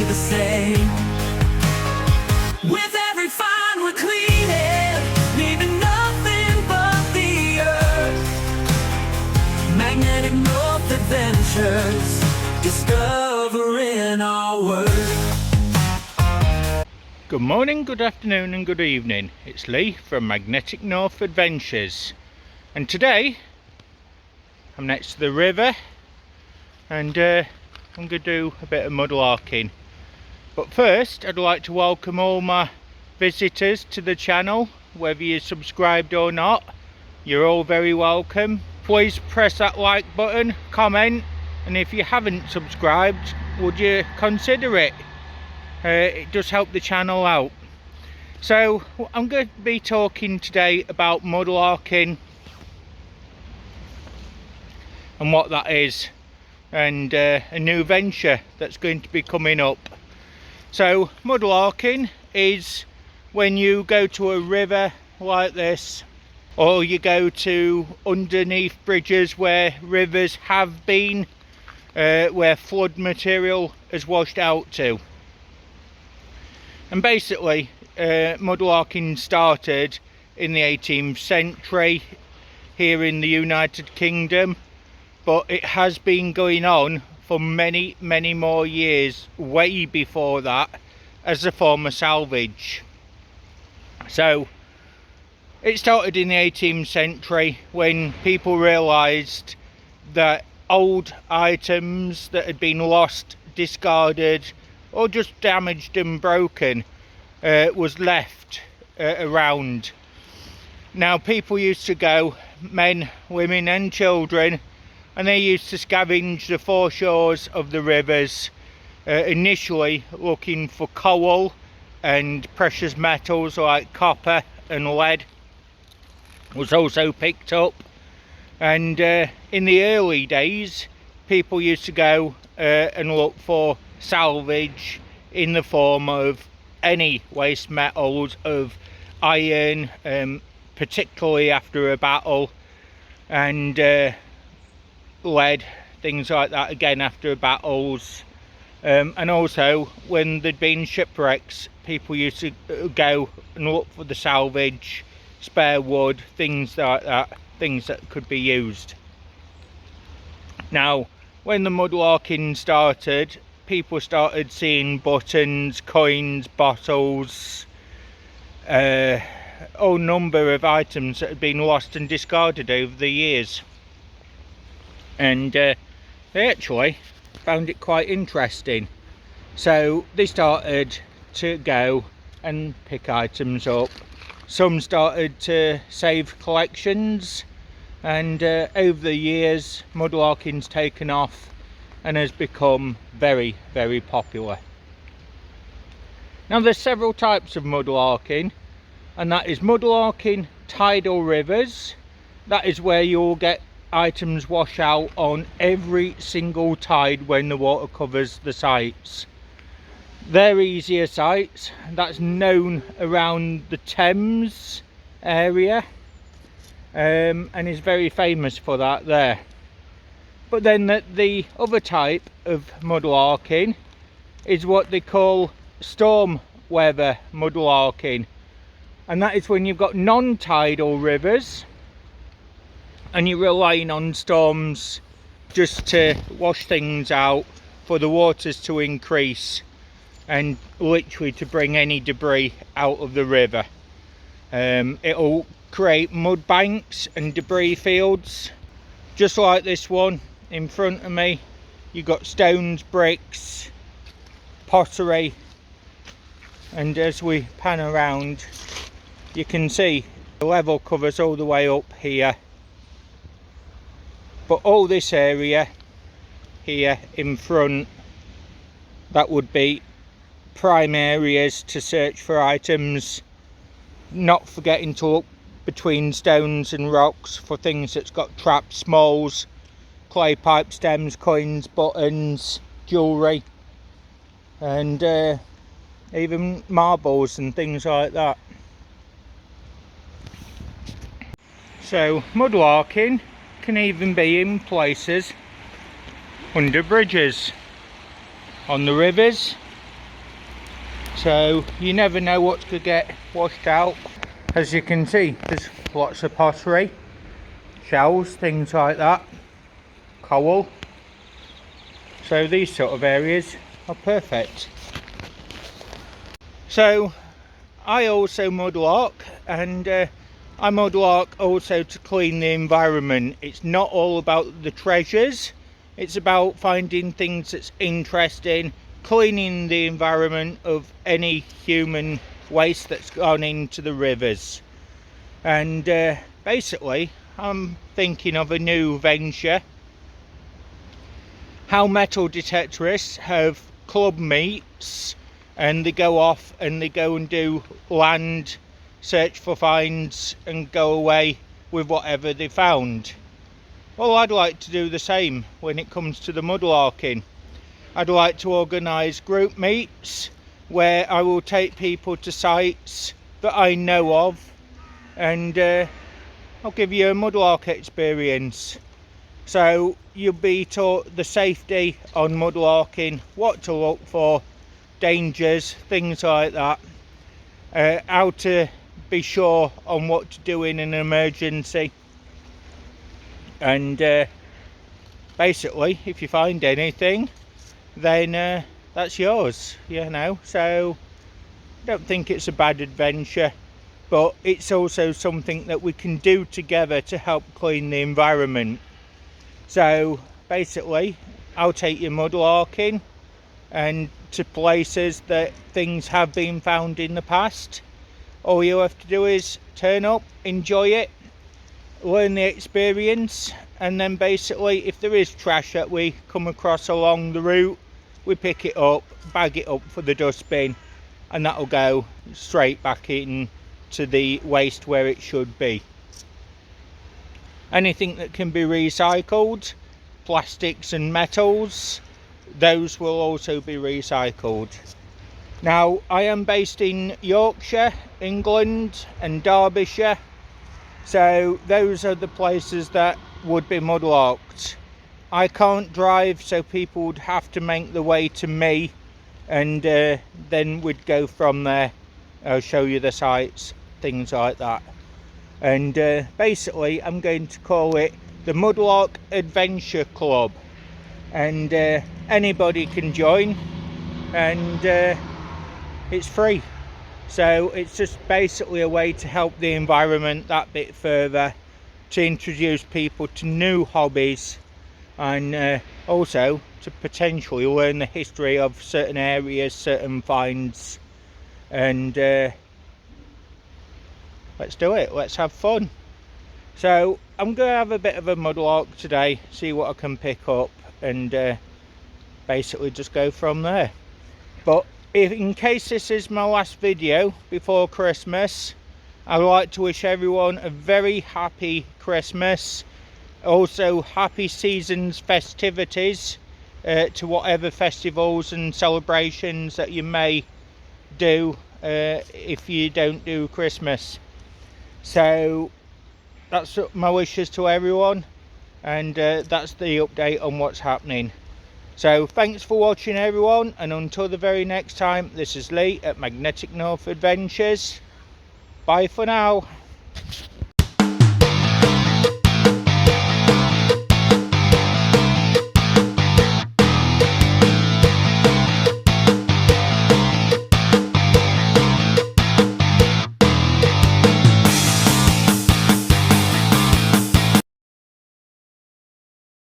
the same. With every find we're cleaning, leaving nothing but the earth. Magnetic North Adventures, discovering our world. Good morning, good afternoon and good evening. It's Lee from Magnetic North Adventures, and today I'm next to the river and I'm going to do a bit of mudlarking. But first I'd like to welcome all my visitors to the channel. Whether you're subscribed or not, you're all very welcome. Please press that like button, comment, and if you haven't subscribed, would you consider it? It does help the channel out. So I'm going to be talking today about mudlarking and what that is, and a new venture that's going to be coming up. So mudlarking is when you go to a river like this, or you go to underneath bridges where rivers have been, where flood material has washed out to. And basically mudlarking started in the 18th century here in the United Kingdom, but it has been going on for many more years, way before that, as a form of salvage. So it started in the 18th century when people realised that old items that had been lost, discarded, or just damaged and broken was left around. Now people used to go, men, women and children, and they used to scavenge the foreshores of the rivers, initially looking for coal and precious metals like copper and lead was also picked up. And in the early days people used to go and look for salvage in the form of any waste metals, of iron, particularly after a battle, and lead, things like that again after battles, and also when there'd been shipwrecks, people used to go and look for the salvage, spare wood, things like that, things that could be used. Now when the mudlarking started, people started seeing buttons, coins, bottles, a whole number of items that had been lost and discarded over the years, and they actually found it quite interesting. So they started to go and pick items up. Some started to save collections, and over the years mudlarking's taken off and has become very popular. Now there's several types of mudlarking, and that is mudlarking tidal rivers. That is where you'll get items wash out on every single tide when the water covers the sites. They're easier sites, that's known around the Thames area, and is very famous for that there. But then the other type of mudlarking is what they call storm weather mudlarking, and that is when you've got non-tidal rivers and you're relying on storms just to wash things out, for the waters to increase and literally to bring any debris out of the river. It'll create mud banks and debris fields just like this one in front of me. You've got stones, bricks, pottery, and as we pan around you can see the level covers all the way up here, but all this area here in front, that would be prime areas to search for items, not forgetting to look between stones and rocks for things that's got traps, smalls, clay pipe stems, coins, buttons, jewellery, and even marbles and things like that. So mudlarking can even be in places under bridges, on the rivers, so you never know what's going to get washed out. As you can see, there's lots of pottery, shells, things like that, coal. So these sort of areas are perfect. So I also mudlark, and I mudlark also to clean the environment. It's not all about the treasures, it's about finding things that's interesting, cleaning the environment of any human waste that's gone into the rivers. And basically I'm thinking of a new venture. How metal detectorists have club meets, and they go off and they go and do land search for finds and go away with whatever they found. Well, I'd like to do the same when it comes to the mudlarking. I'd like to organise group meets where I will take people to sites that I know of, and I'll give you a mudlark experience. So you'll be taught the safety on mudlarking, what to look for, dangers, things like that, how to be sure on what to do in an emergency, and basically if you find anything, then that's yours, you know. So I don't think it's a bad adventure, but it's also something that we can do together to help clean the environment. So basically I'll take you mudlarking and to places that things have been found in the past. All you have to do is turn up, enjoy it, learn the experience, and then basically if there is trash that we come across along the route, we pick it up, bag it up for the dustbin, and that'll go straight back in to the waste where it should be. Anything that can be recycled, plastics and metals, those will also be recycled. Now, I am based in Yorkshire, England, and Derbyshire, so those are the places that would be mudlarked. I can't drive, so people would have to make the way to me, and then we'd go from there. I'll show you the sites, things like that. And basically I'm going to call it the Mudlark Adventure Club, and anybody can join, and it's free. So it's just basically a way to help the environment that bit further, to introduce people to new hobbies, and also to potentially learn the history of certain areas, certain finds, and let's do it, let's have fun. So I'm going to have a bit of a mudlark today, see what I can pick up, and basically just go from there. But in case this is my last video before Christmas, I'd like to wish everyone a very happy Christmas, also happy season's festivities, to whatever festivals and celebrations that you may do if you don't do Christmas. So that's my wishes to everyone, and that's the update on what's happening. So thanks for watching everyone, and until the very next time, this is Lee at Magnetic North Adventures. Bye for now.